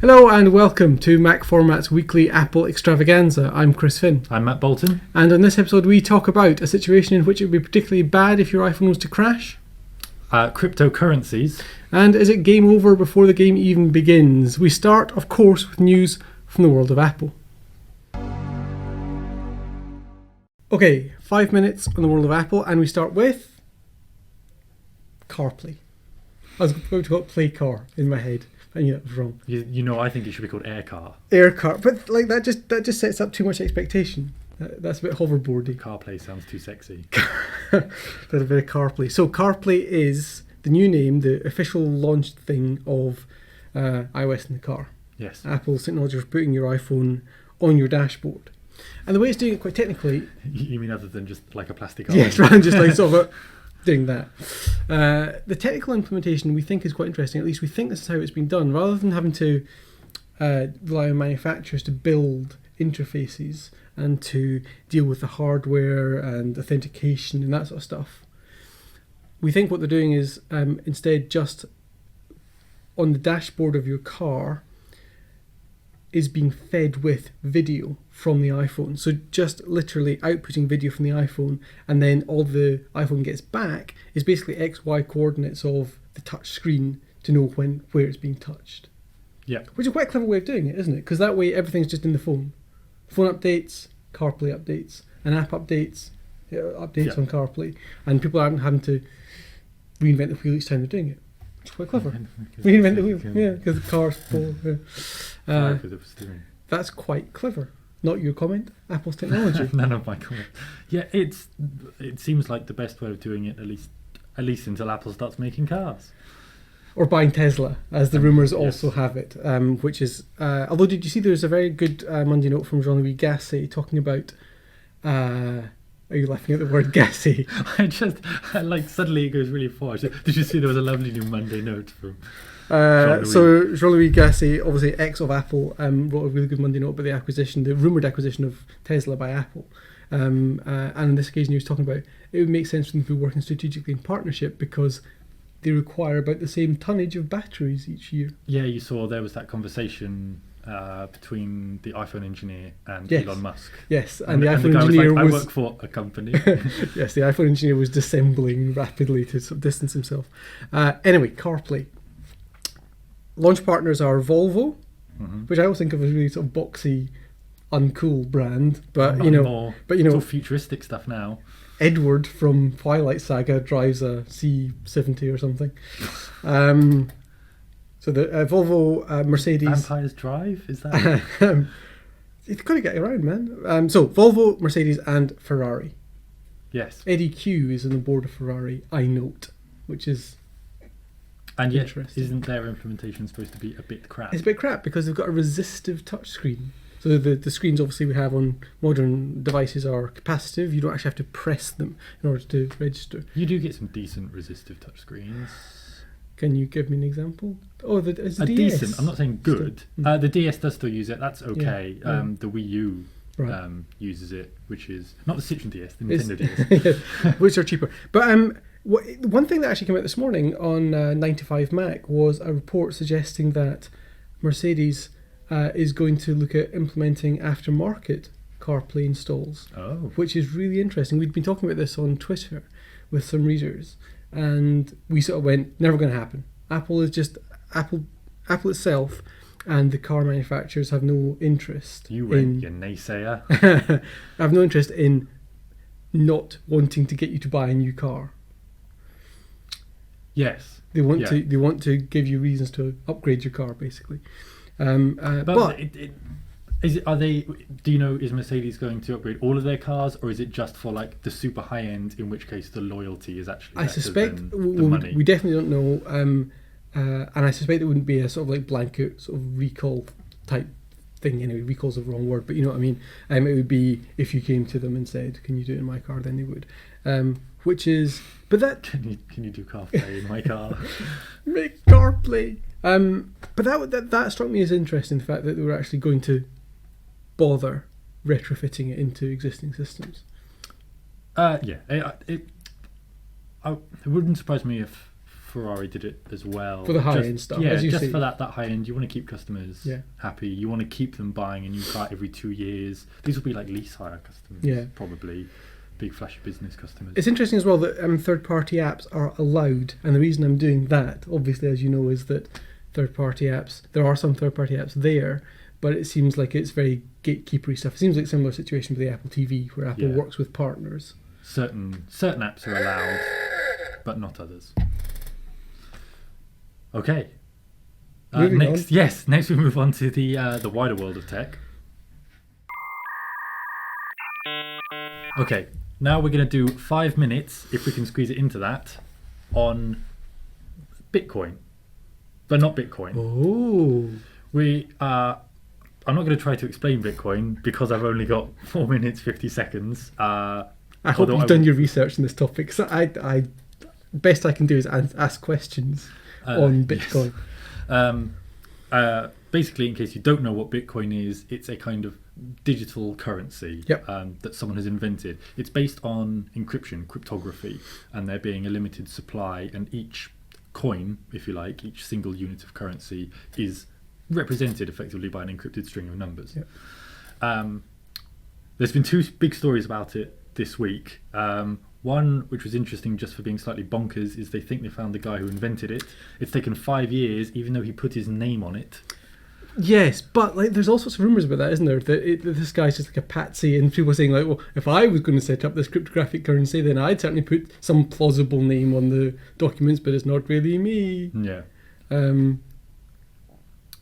Hello and welcome to MacFormat's weekly Apple Extravaganza. I'm Chris Finn. I'm Matt Bolton. And on this episode we talk about a situation in which it would be particularly bad if your iPhone was to crash. Cryptocurrencies. And is it game over before the game even begins? We start, of course, with news from the world of Apple. Okay, 5 minutes on the world of Apple, and we start with CarPlay. I was going to call it Play Car in my head. I knew that was wrong. You know, I think it should be called Air Car. Air Car, but like that just sets up too much expectation. That's a bit hoverboardy. CarPlay sounds too sexy. A little bit of CarPlay. So CarPlay is the new name, the official launch thing of iOS in the car. Yes. Apple's technology for putting your iPhone on your dashboard. And the way it's doing it quite technically... You mean other than just like a plastic iPhone? Yes, rather than just like sort of doing that. The technical implementation we think is quite interesting. At least we think this is how it's been done. Rather than having to rely on manufacturers to build interfaces and to deal with the hardware and authentication and that sort of stuff, we think what they're doing is instead just on the dashboard of your car is being fed with video from the iPhone. So just literally outputting video from the iPhone, and then all the iPhone gets back is basically XY coordinates of the touch screen to know where it's being touched. Yeah. Which is quite a clever way of doing it, isn't it? Because that way everything's just in the phone. Phone updates, CarPlay updates, and app updates, on CarPlay, and people aren't having to reinvent the wheel each time they're doing it. It's quite clever. Reinvent the wheel, yeah, because the car's full. That's quite clever. Not your comment, Apple's technology. None of my comments. Yeah, it seems like the best way of doing it, at least until Apple starts making cars. Or buying Tesla, as the rumours also have it, which is... although, did you see there was a very good Monday note from Jean-Louis Gasset talking about... are you laughing at the word Gasset? Suddenly it goes really far. Did you see there was a lovely new Monday note from... So Jean-Louis Gasset, obviously ex of Apple, wrote a really good Monday note about the rumoured acquisition of Tesla by Apple. And on this occasion he was talking about it would make sense for them to be working strategically in partnership because they require about the same tonnage of batteries each year. Yeah, you saw there was that conversation between the iPhone engineer and Elon Musk. Yes, and the iPhone engineer was... I work for a company. Yes, the iPhone engineer was dissembling rapidly to sort of distance himself. Anyway, CarPlay. Launch partners are Volvo, which I always think of as really sort of boxy, uncool brand, but it's all futuristic stuff now. Edward from Twilight Saga drives a C70 or something. So the Volvo, Mercedes. Vampire's Drive, is that? You've got to get around, man. So Volvo, Mercedes, and Ferrari. Yes. Eddie Q is on the board of Ferrari. I note, which is. And yet, isn't their implementation supposed to be a bit crap? It's a bit crap because they've got a resistive touchscreen. So the screens obviously we have on modern devices are capacitive. You don't actually have to press them in order to register. You do get some decent resistive touchscreens. Can you give me an example? Oh, it's DS. Decent. I'm not saying good. The DS does still use it. That's okay. Yeah. The Wii U uses it, which is not the Citroen DS, the Nintendo DS, yeah, which are cheaper. But one thing that actually came out this morning on 9to5 Mac was a report suggesting that Mercedes is going to look at implementing aftermarket CarPlay installs, which is really interesting. We'd been talking about this on Twitter with some readers, and we sort of went, never going to happen. Apple Apple itself and the car manufacturers have no interest. You naysayer. have no interest in not wanting to get you to buy a new car. Yes, they want to give you reasons to upgrade your car, basically. But do you know, is Mercedes going to upgrade all of their cars, or is it just for like the super high end, in which case the loyalty is actually I suspect than the money? We definitely don't know, and I suspect it wouldn't be a sort of like blanket sort of recall type thing. Anyway, recall's the wrong word, but you know what I mean. It would be if you came to them and said, "Can you do it in my car?" Then they would. Which is, but that can you do CarPlay in my car? Make CarPlay. But that struck me as interesting, the fact that they were actually going to bother retrofitting it into existing systems. It wouldn't surprise me if Ferrari did it as well. For the high-end stuff, Yeah, as you just say. for that high-end. You want to keep customers Yeah. happy. You want to keep them buying a new car every 2 years. These will be like lease hire customers, Yeah. probably. Big flashy business customers. It's interesting as well that third-party apps are allowed, and the reason I'm doing that, obviously, as you know, is that third-party apps, there are some third-party apps there, but it seems like it's very gatekeepery stuff. It seems like a similar situation with the Apple TV, where Apple Yeah. works with partners. Certain apps are allowed, but not others. Okay. Moving Next we move on to the wider world of tech. Okay, now we're going to do 5 minutes, if we can squeeze it into that, on Bitcoin, but not Bitcoin. Oh. I'm not going to try to explain Bitcoin because I've only got 4 minutes 50 seconds. I hope you've done your research on this topic. So I best I can do is ask questions on Bitcoin. Yes. Basically, in case you don't know what Bitcoin is, it's a kind of digital currency that someone has invented. It's based on encryption, cryptography, and there being a limited supply, and each coin, if you like, each single unit of currency is represented effectively by an encrypted string of numbers. There's been 2 big stories about it this week. One, which was interesting just for being slightly bonkers, is they think they found the guy who invented it. It's taken 5 years, even though he put his name on it. Yes, but like, there's all sorts of rumours about that, isn't there? That this guy's just like a patsy, and people are saying like, well, if I was going to set up this cryptographic currency, then I'd certainly put some plausible name on the documents, but it's not really me. Yeah.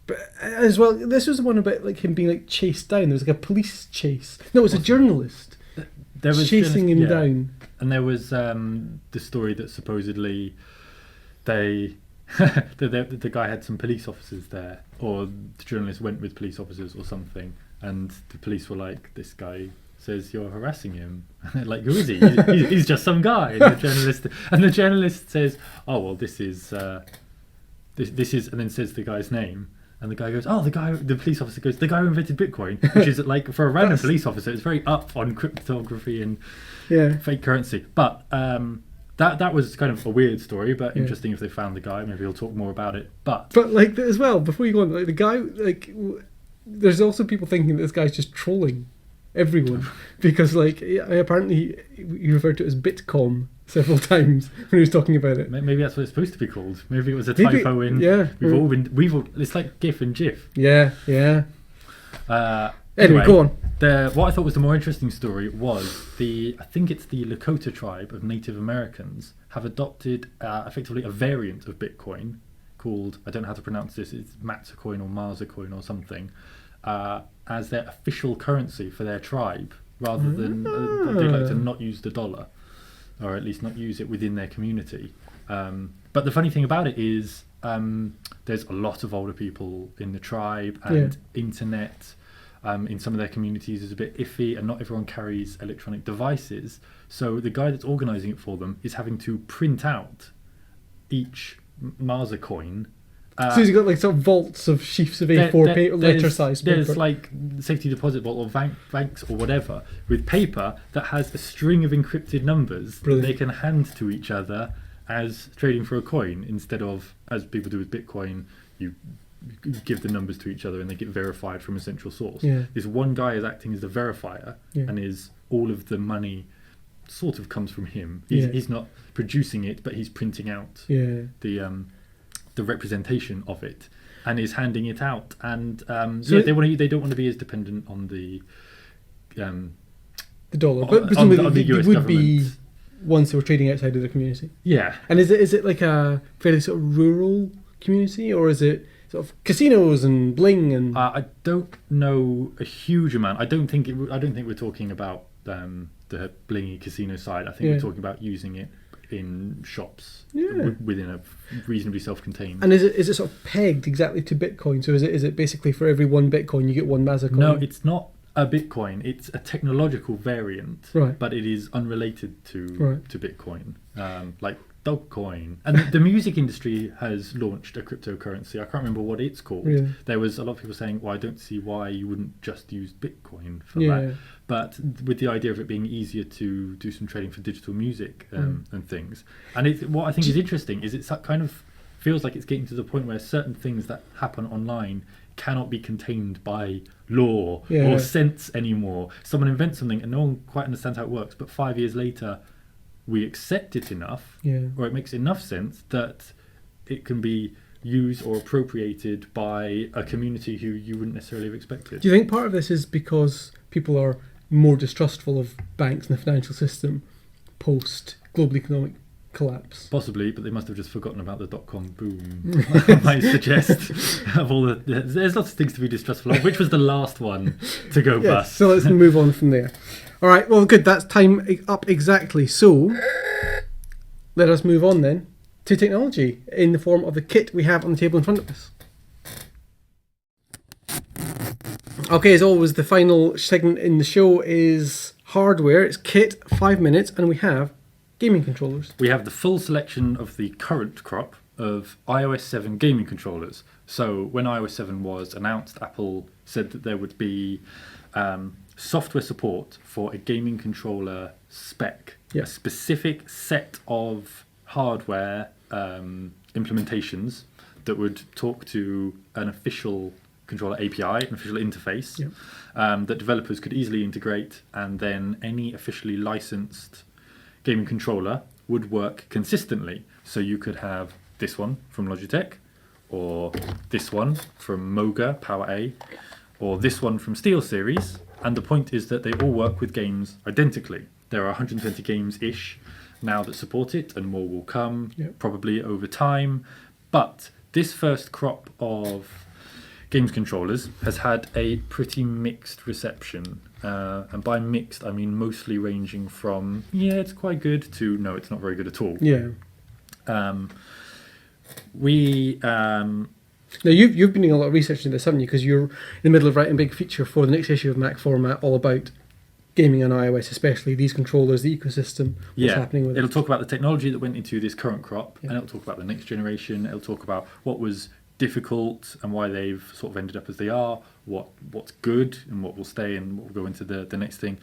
But as well, this was the one about like him being like chased down. There was like a police chase. No, it was a journalist chasing him down. And there was the story that supposedly the guy had some police officers there, or the journalist went with police officers or something, and the police were like, "This guy says you're harassing him." Like, who is he? He's just some guy. And the journalist says, "Oh well, this is," and then says the guy's name. And the guy goes, "Oh, the police officer goes, the guy who invented Bitcoin," which is like, for a random police officer, it's very up on cryptography and fake currency. But that was kind of a weird story, but interesting if they found the guy. Maybe he'll talk more about it. But like as well, before you go on, like the guy, like there's also people thinking that this guy's just trolling everyone because like apparently he referred to it as Bitcom several times when he was talking about it. Maybe that's what it's supposed to be called. Maybe it was a typo in. Yeah, we've all. It's like GIF and GIF. Yeah. Anyway, go on. What I thought was the more interesting story was I think it's the Lakota tribe of Native Americans have adopted effectively a variant of Bitcoin called, I don't know how to pronounce this, it's MazaCoin or MazaCoin or something, as their official currency for their tribe, rather than they like to not use the dollar, or at least not use it within their community. But the funny thing about it is there's a lot of older people in the tribe, and internet in some of their communities is a bit iffy, and not everyone carries electronic devices. So the guy that's organising it for them is having to print out each MazaCoin. So he's got like sort of vaults of sheafs of A4 paper, letter size paper. There's like safety deposit vault or banks or whatever with paper that has a string of encrypted numbers that they can hand to each other as trading for a coin, instead of, as people do with Bitcoin, you give the numbers to each other and they get verified from a central source. This one guy is acting as the verifier, and is all of the money sort of comes from him. He's not producing it, but he's printing out the representation of it and is handing it out. And they don't want to be as dependent on the dollar, but presumably on the US would government. be ones who are trading outside of the community. Yeah. And is it like a fairly sort of rural community, or is it sort of casinos and bling and? I don't know a huge amount. I don't think we're talking about the blingy casino side. I think we're talking about using it in shops within a reasonably self-contained. And is it sort of pegged exactly to Bitcoin? So is it basically for every one Bitcoin you get one MazaCoin? No, it's not a Bitcoin. It's a technological variant, but it is unrelated to Bitcoin. Like Dogecoin. And the music industry has launched a cryptocurrency. I can't remember what it's called. Yeah. There was a lot of people saying, well, I don't see why you wouldn't just use Bitcoin for Yeah. that. But with the idea of it being easier to do some trading for digital music and things. And what I think is interesting is it's kind of feels like it's getting to the point where certain things that happen online cannot be contained by law or sense anymore. Someone invents something and no one quite understands how it works, but 5 years later we accept it enough, or it makes enough sense that it can be used or appropriated by a community who you wouldn't necessarily have expected. Do you think part of this is because people are more distrustful of banks and the financial system post global economic collapse? Possibly, but they must have just forgotten about the dot-com boom. I might suggest of all there's lots of things to be distrustful of. Which was the last one to go bust? So let's move on from there. All right, well, good. That's time up exactly. So let us move on then to technology in the form of the kit we have on the table in front of us. Okay, as always, the final segment in the show is hardware. It's kit, 5 minutes, and we have gaming controllers. We have the full selection of the current crop of iOS 7 gaming controllers. So when iOS 7 was announced, Apple said that there would be software support for a gaming controller spec, a specific set of hardware implementations that would talk to an official controller API, an official interface that developers could easily integrate, and then any officially licensed gaming controller would work consistently. So you could have this one from Logitech, or this one from Moga Power A, or this one from SteelSeries, and the point is that they all work with games identically. There are 120 games-ish now that support it, and more will come, probably over time. But this first crop of games controllers has had a pretty mixed reception. And by mixed, I mean mostly ranging from, it's quite good, to no, it's not very good at all. Now, you've been doing a lot of research into this, haven't you? Because you're in the middle of writing a big feature for the next issue of MacFormat all about gaming on iOS, especially these controllers, the ecosystem, what's happening with it. It'll talk about the technology that went into this current crop, and it'll talk about the next generation. It'll talk about what was difficult and why they've sort of ended up as they are, what's good and what will stay and what will go into the next thing.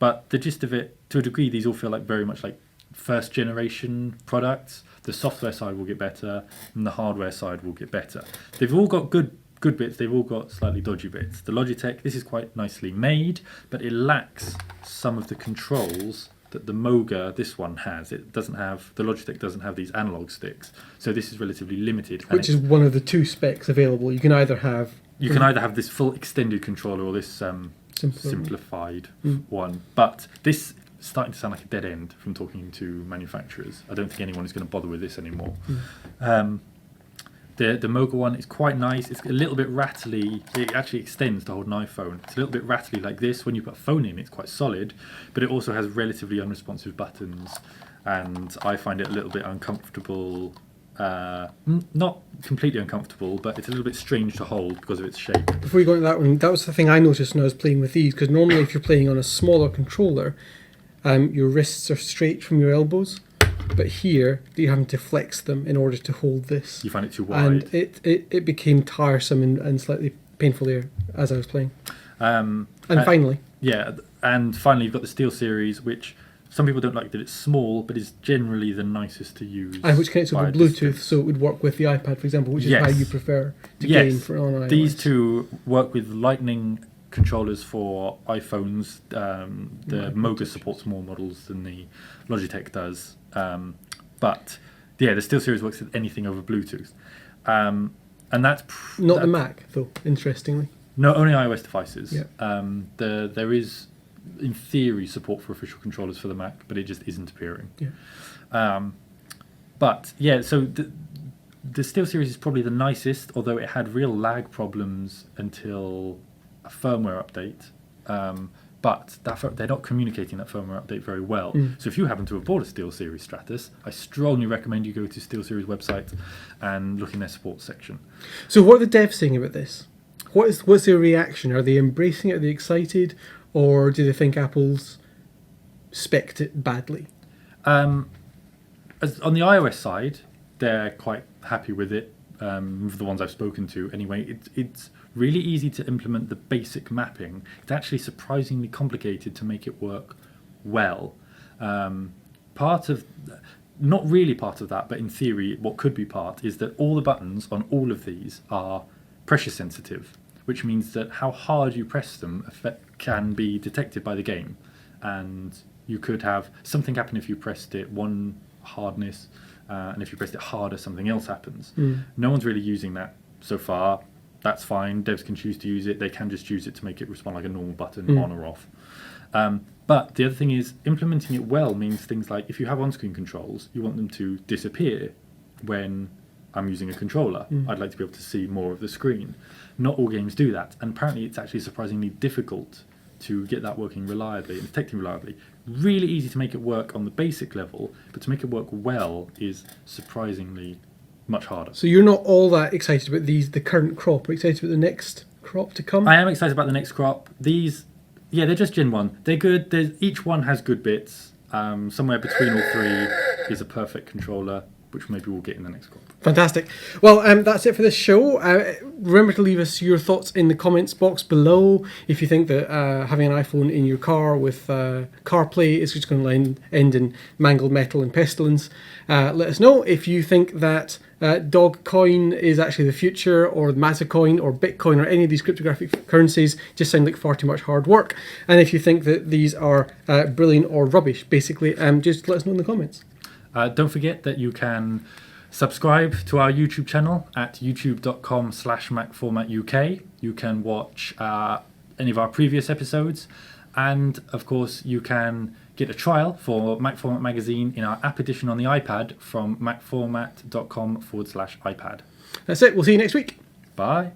But the gist of it, to a degree, these all feel like very much like first generation products. The software side will get better and the hardware side will get better. They've all got good bits, they've all got slightly dodgy bits. The Logitech, this is quite nicely made, but it lacks some of the controls that the Moga, this one, has. It doesn't have, the Logitech doesn't have these analog sticks, so this is relatively limited. Which is one of the two specs available. You can either have this full extended controller or this simplified one, but this is starting to sound like a dead end from talking to manufacturers. I don't think anyone is going to bother with this anymore. The Moga one is quite nice. It's a little bit rattly. It actually extends to hold an iPhone. It's a little bit rattly like this. When you put a phone in, it's quite solid, but it also has relatively unresponsive buttons, and I find it a little bit uncomfortable. Not completely uncomfortable, but it's a little bit strange to hold because of its shape. Before you go into that one, that was the thing I noticed when I was playing with these, because normally if you're playing on a smaller controller, your wrists are straight from your elbows. But here, you're having to flex them in order to hold this. You find it too wide. And it became tiresome and slightly painful there as I was playing. Finally. And finally you've got the SteelSeries, which some people don't like that it's small, but is generally the nicest to use. And which connects over Bluetooth, so it would work with the iPad, for example, which is how you prefer to game for on iOS. These two work with Lightning controllers for iPhones. The Moga supports more models than the Logitech does. But the SteelSeries works with anything over Bluetooth. And that's... Not the Mac, though, interestingly. No, only iOS devices. Yeah. There is, in theory, support for official controllers for the Mac, but it just isn't appearing. So the SteelSeries is probably the nicest, although it had real lag problems until a firmware update. But they're not communicating that firmware update very well. So if you happen to have bought a SteelSeries Stratus, I strongly recommend you go to SteelSeries website and look in their support section. So what are the devs saying about this? What's their reaction? Are they embracing it? Are they excited? Or do they think Apple's spec'd it badly? on the iOS side, they're quite happy with it. For the ones I've spoken to, anyway, it's really easy to implement the basic mapping. It's actually surprisingly complicated to make it work well. Not really part of that, but in theory, what could be part is that all the buttons on all of these are pressure sensitive, which means that how hard you press them can be detected by the game, and you could have something happen if you pressed it one hardness, and if you pressed it harder, something else happens. No one's really using that so far. That's fine. Devs can choose to use it. They can just choose it to make it respond like a normal button, on or off. But the other thing is, implementing it well means things like if you have on-screen controls, you want them to disappear when I'm using a controller. I'd like to be able to see more of the screen. Not all games do that, and apparently it's actually surprisingly difficult to get that working reliably and detecting reliably. Really easy to make it work on the basic level, but to make it work well is surprisingly much harder. So you're not all that excited about the current crop. Are you excited about the next crop to come? I am excited about the next crop. They're just Gen 1. They're good. Each one has good bits. Somewhere between all three is a perfect controller, which maybe we'll get in the next crop. Fantastic. Well, that's it for this show. Remember to leave us your thoughts in the comments box below. If you think that having an iPhone in your car with CarPlay is just going to end in mangled metal and pestilence, let us know. If you think that Dogecoin is actually the future, or MazaCoin or Bitcoin or any of these cryptographic currencies just sound like far too much hard work. And if you think that these are brilliant or rubbish, basically, just let us know in the comments. Don't forget that you can subscribe to our YouTube channel at youtube.com/MacFormatUK. You can watch any of our previous episodes, and of course you can get a trial for MacFormat magazine in our app edition on the iPad from macformat.com/iPad. That's it. We'll see you next week. Bye.